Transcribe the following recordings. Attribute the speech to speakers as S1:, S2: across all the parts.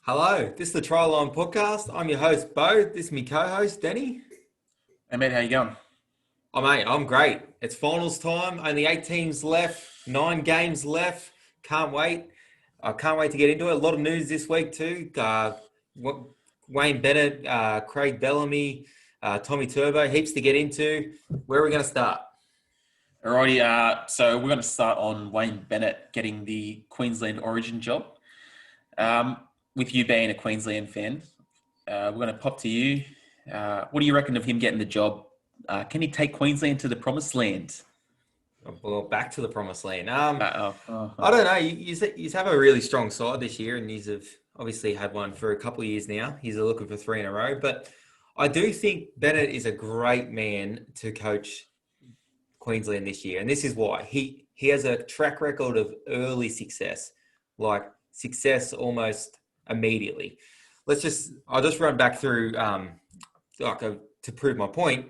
S1: Hello, this is the Trial Line Podcast. I'm your host, Bo. This is my co-host, Danny.
S2: Hey mate, how you going?
S1: Oh, mate, I'm great. It's finals time. Only 8 teams left, 9 games left. Can't wait. I can't wait to get into it. A lot of news this week too. What Wayne Bennett, Craig Bellamy, Tommy Turbo, heaps to get into. Where are we going to start?
S2: Alrighty, so we're going to start on Wayne Bennett getting the Queensland Origin job. With you being a Queensland fan, we're going to pop to you. What do you reckon of him getting the job? Can he take Queensland to the promised land?
S1: Well, back to the promised land. I
S2: Oh.
S1: don't know. You have a really strong side this year, and have obviously had one for a couple of years now. He's looking for three in a row, but I do think Bennett is a great man to coach Queensland this year, and this is why he has a track record of early success, like success almost immediately. I'll just run back through to prove my point.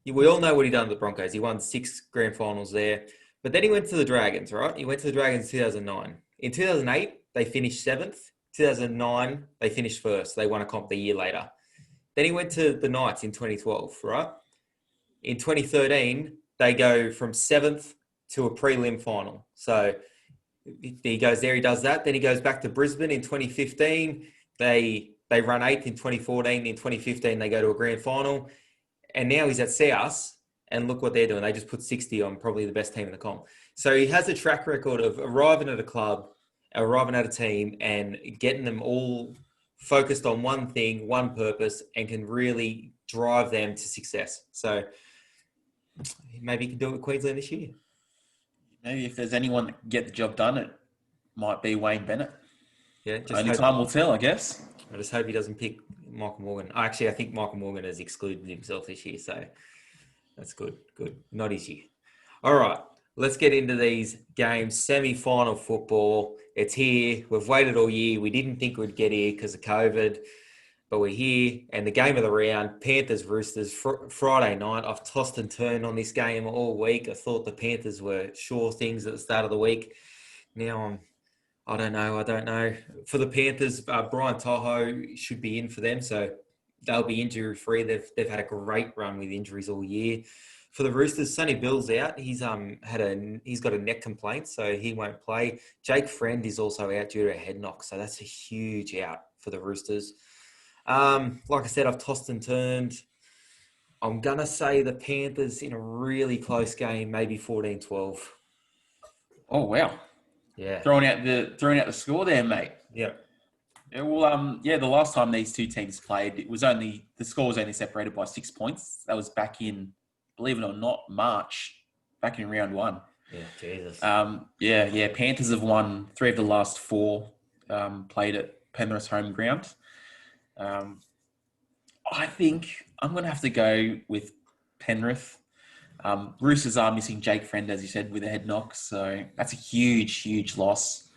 S1: We all know what he done with the Broncos. He won 6 grand finals there. But then he went to the Dragons, right? He went to the Dragons in 2009. In 2008, they finished 7th. 2009, they finished first. They won a comp the year later. Then he went to the Knights in 2012, right? In 2013, they go from 7th to a prelim final. So he goes there, he does that. Then he goes back to Brisbane in 2015. They run 8th in 2014. In 2015, they go to a grand final. And now he's at South, and look what they're doing. They just put 60 on probably the best team in the comp. So he has a track record of arriving at a club, arriving at a team, and getting them all focused on one thing, one purpose, and can really drive them to success. So maybe he can do it with Queensland this year.
S2: Maybe if there's anyone that can get the job done, it might be Wayne Bennett.
S1: Yeah,
S2: Only time will tell, I guess.
S1: I just hope he doesn't pick Michael Morgan. Actually, I think Michael Morgan has excluded himself this year, so that's good. Good. Not his year. All right, let's get into these games. Semi-final football. It's here. We've waited all year. We didn't think we'd get here because of COVID, but we're here. And the game of the round, Panthers Roosters, Friday night. I've tossed and turned on this game all week. I thought the Panthers were sure things at the start of the week. Now I don't know. For the Panthers, Brian Toho should be in for them, so they'll be injury free. They've had a great run with injuries all year. For the Roosters, Sonny Bill's out. He's got a neck complaint, so he won't play. Jake Friend is also out due to a head knock, so that's a huge out for the Roosters. Like I said, I've tossed and turned. I'm gonna say the Panthers in a really close game, maybe 14-12.
S2: Oh wow!
S1: Yeah.
S2: Throwing out the score there, mate.
S1: Yeah.
S2: Yeah, well, the last time these two teams played, the score was only separated by 6 points. That was back in, believe it or not, March, back in round 1.
S1: Yeah, Jesus.
S2: Panthers have won 3 of the last 4, played at Penrith's home ground. I think I'm going to have to go with Penrith. Roosters are missing Jake Friend, as you said, with a head knock. So that's a huge, huge loss.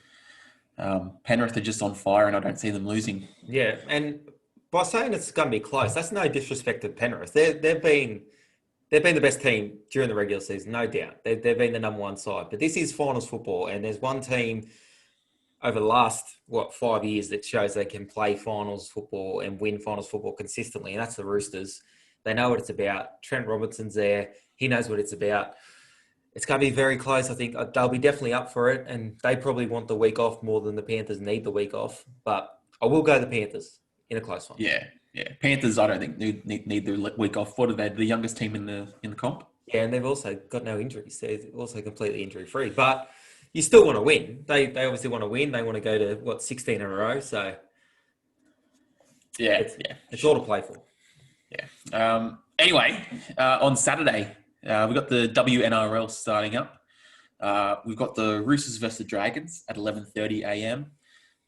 S2: Penrith are just on fire, and I don't see them losing.
S1: Yeah, and by saying it's going to be close, that's no disrespect to Penrith. They've been the best team during the regular season, no doubt. They've been the number one side. But this is finals football, and there's one team over the last 5 years that shows they can play finals football and win finals football consistently, and that's the Roosters. They know what it's about. Trent Robinson's there. He knows what it's about. It's going to be very close. I think they'll be definitely up for it, and they probably want the week off more than the Panthers need the week off. But I will go the Panthers in a close one.
S2: Yeah. Panthers, I don't think need the week off. What are they? The youngest team in the comp?
S1: Yeah, and they've also got no injuries. They're also completely injury free. But you still want to win. They obviously want to win. They want to go to 16 in a row. So it's all to play for.
S2: Yeah. Anyway, on Saturday, we've got the WNRL starting up. We've got the Roosters versus the Dragons at 11:30 a.m.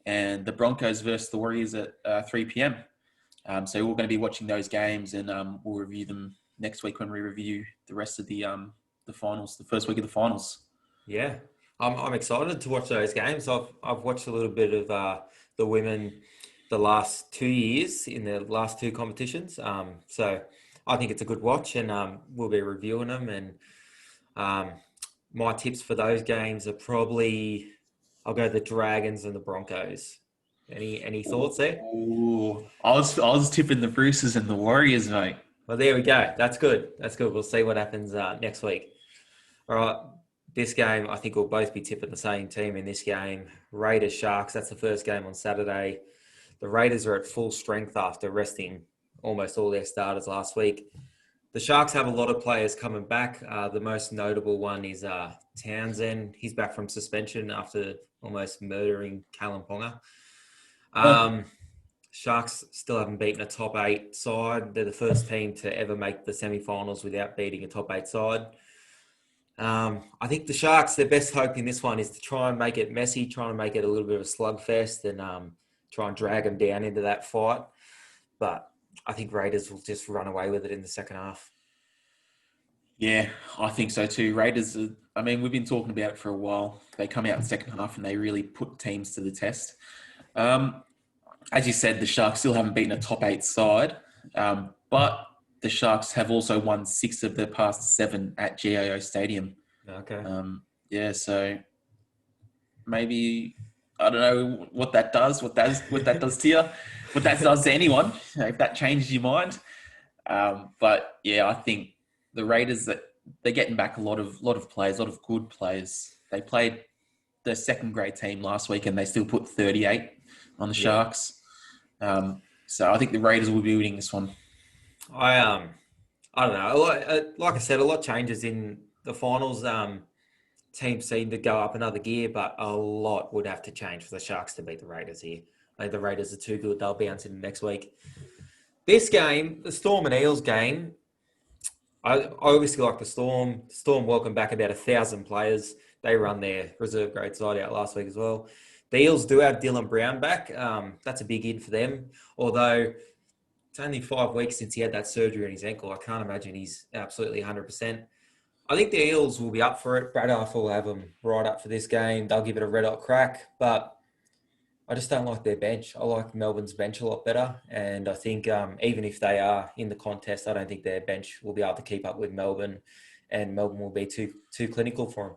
S2: and the Broncos versus the Warriors at 3 p.m. So we're going to be watching those games, and we'll review them next week when we review the rest of the finals, the first week of the finals.
S1: Yeah, I'm excited to watch those games. I've watched a little bit of the women the last 2 years in the last 2 competitions. So I think it's a good watch, and we'll be reviewing them. And my tips for those games are probably I'll go the Dragons and the Broncos Any thoughts there?
S2: Ooh, I was tipping the Roosters and the Warriors, mate.
S1: Well, there we go. That's good. That's good. We'll see what happens next week. All right. This game, I think we'll both be tipping the same team in this game. Raiders Sharks. That's the first game on Saturday. The Raiders are at full strength after resting almost all their starters last week. The Sharks have a lot of players coming back. The most notable one is Townsend. He's back from suspension after almost murdering Callum Ponga. Sharks still haven't beaten a top 8 side. They're the first team to ever make the semi-finals without beating a top 8 side. I think the Sharks, their best hope in this one is to try and make it messy, trying to make it a little bit of a slugfest and try and drag them down into that fight. But I think Raiders will just run away with it in the second half.
S2: Yeah, I think so too. Raiders, we've been talking about it for a while. They come out in the second half and they really put teams to the test. As you said, the Sharks still haven't beaten a top 8 side, but the Sharks have also won 6 of their past 7 at GIO Stadium.
S1: Okay.
S2: So maybe, I don't know what that does, what that does to you, what that does to anyone, if that changes your mind. But yeah, I think the Raiders, that they're getting back a lot of players, a lot of good players. They played the second grade team last week and they still put 38 on the Sharks. So I think the Raiders will be winning this one.
S1: I don't know. Like I said, a lot changes in the finals. Teams seem to go up another gear, but a lot would have to change for the Sharks to beat the Raiders here. I think the Raiders are too good. They'll bounce in next week. This game, the Storm and Eels game, I obviously like the Storm. Storm welcome back about 1,000 players. They run their reserve grade side out last week as well. The Eels do have Dylan Brown back. That's a big in for them. Although it's only 5 weeks since he had that surgery on his ankle. I can't imagine he's absolutely 100%. I think the Eels will be up for it. Brad Arthur will have them right up for this game. They'll give it a red-hot crack. But I just don't like their bench. I like Melbourne's bench a lot better. And I think even if they are in the contest, I don't think their bench will be able to keep up with Melbourne. And Melbourne will be too clinical for them.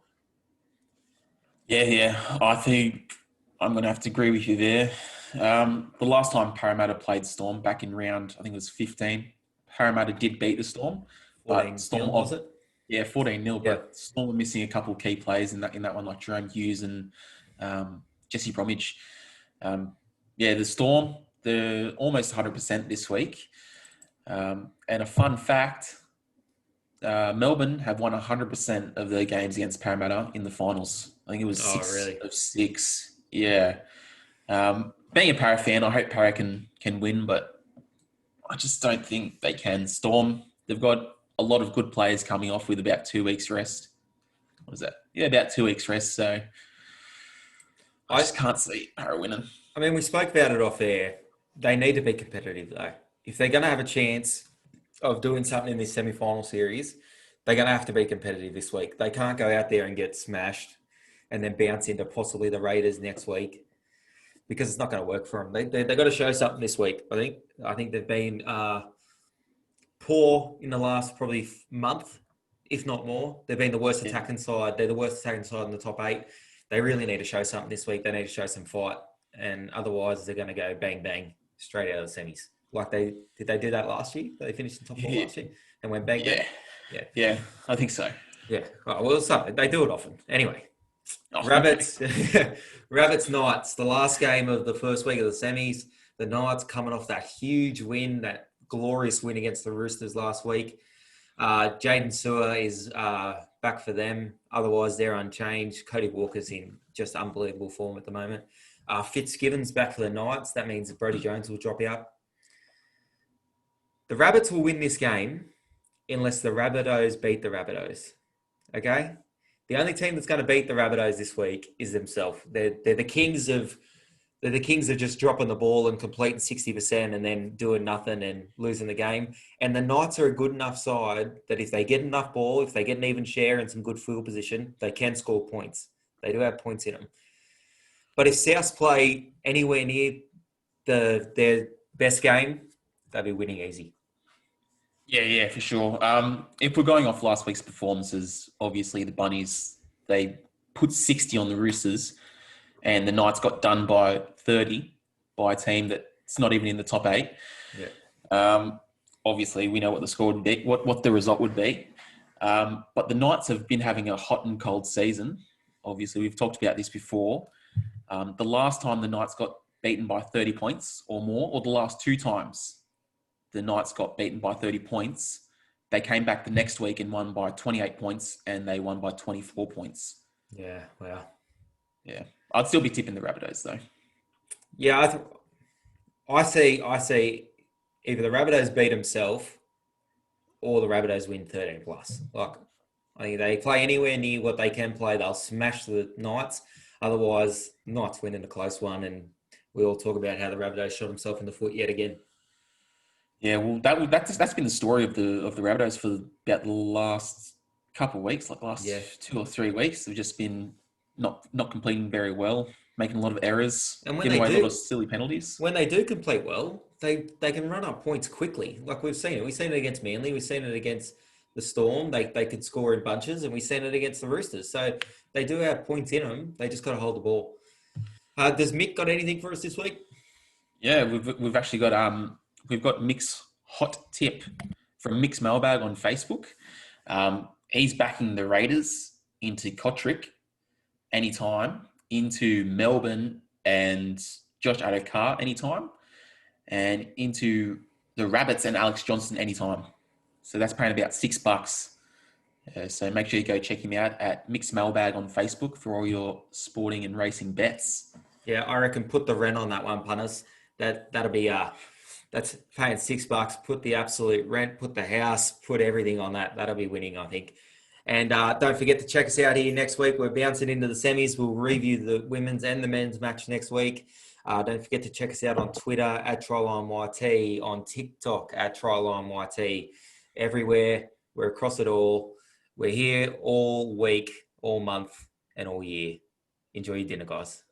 S2: Yeah. I think I'm going to have to agree with you there. The last time Parramatta played Storm back in round, I think it was 15, Parramatta did beat the Storm.
S1: 14-0, was it?
S2: Yeah, 14-0, but Storm were missing a couple of key players in that one, like Jerome Hughes and Jesse Bromwich. The Storm, they're almost 100% this week. And a fun fact, Melbourne have won 100% of their games against Parramatta in the finals. I think it was 6 of 6. Yeah. Being a Para fan, I hope Para can win, but I just don't think they can. Storm, they've got a lot of good players coming off with about 2 weeks rest. What was that? Yeah, about 2 weeks rest. So I just can't see Para winning.
S1: I mean, we spoke about it off air. They need to be competitive, though. If they're going to have a chance of doing something in this semi-final series, they're going to have to be competitive this week. They can't go out there and get smashed and then bounce into possibly the Raiders next week because it's not going to work for them. They've got to show something this week, I think they've been poor in the last probably month, if not more. They've been the worst attacking side. They're the worst attacking side in the top 8. They really need to show something this week. They need to show some fight. And otherwise, they're going to go bang, bang, straight out of the semis. Like did they do that last year? They finished in top 4 last year and went bang, bang?
S2: Yeah, I think so.
S1: Yeah. Right, well, they do it often. Anyway, Rabbits, Rabbits Knights, the last game of the first week of the semis. The Knights coming off that huge win, that glorious win against the Roosters last week. Jaden Sewer is back for them. Otherwise, they're unchanged. Cody Walker's in just unbelievable form at the moment. Fitzgibbon's back for the Knights. That means that Brodie Jones will drop out. The Rabbits will win this game unless the Rabbitohs beat the Rabbitohs. Okay? The only team that's going to beat the Rabbitohs this week is themselves. They're the kings of just dropping the ball and completing 60% and then doing nothing and losing the game. And the Knights are a good enough side that if they get enough ball, if they get an even share and some good field position, they can score points. They do have points in them. But if South play anywhere near their best game, they'll be winning easy.
S2: Yeah, for sure. If we're going off last week's performances, obviously the Bunnies, they put 60 on the Roosters and the Knights got done by 30. by a team that's not even in the top 8.
S1: Yeah.
S2: Obviously, we know what the score would be, what the result would be. But the Knights have been having a hot and cold season. Obviously, we've talked about this before. The last time the Knights got beaten by 30 points or more, or the last 2 times the Knights got beaten by 30 points, they came back the next week and won by 28 points, and they won by 24 points.
S1: Yeah, wow.
S2: Yeah. I'd still be tipping the Rabbitohs, though.
S1: Yeah, I see either the Rabbitohs beat themselves or the Rabbitohs win 13 plus. Like, I think they play anywhere near what they can play, they'll smash the Knights. Otherwise, Knights win in a close one, and we all talk about how the Rabbitohs shot himself in the foot yet again.
S2: Yeah, well, that's been the story of the Rabbitohs for about the last couple of weeks, like last 2 or 3 weeks. They've just been not completing very well, making a lot of errors,
S1: And
S2: giving away a lot of silly penalties.
S1: when they do complete well, they can run up points quickly. Like we've seen it. We've seen it against Manly. We've seen it against the Storm. They could score in bunches, and we've seen it against the Roosters. So they do have points in them. They just got to hold the ball. Does Mick got anything for us this week?
S2: Yeah, we've actually got we've got Mick's hot tip from Mick's Mailbag on Facebook. He's backing the Raiders into Kotrick anytime, into Melbourne and Josh Adokar anytime, and into the Rabbits and Alex Johnson anytime. So that's paying about $6. So make sure you go check him out at Mixed Mailbag on Facebook for all your sporting and racing bets.
S1: Yeah, I reckon put the rent on that one, punters. That'll be that's paying $6. Put the absolute rent, put the house, put everything on that. That'll be winning, I think. And don't forget to check us out here next week. We're bouncing into the semis. We'll review the women's and the men's match next week. Don't forget to check us out on Twitter at TrylineYT, on TikTok at TrylineYT. Everywhere, we're across it all. We're here all week, all month, and all year. Enjoy your dinner, guys.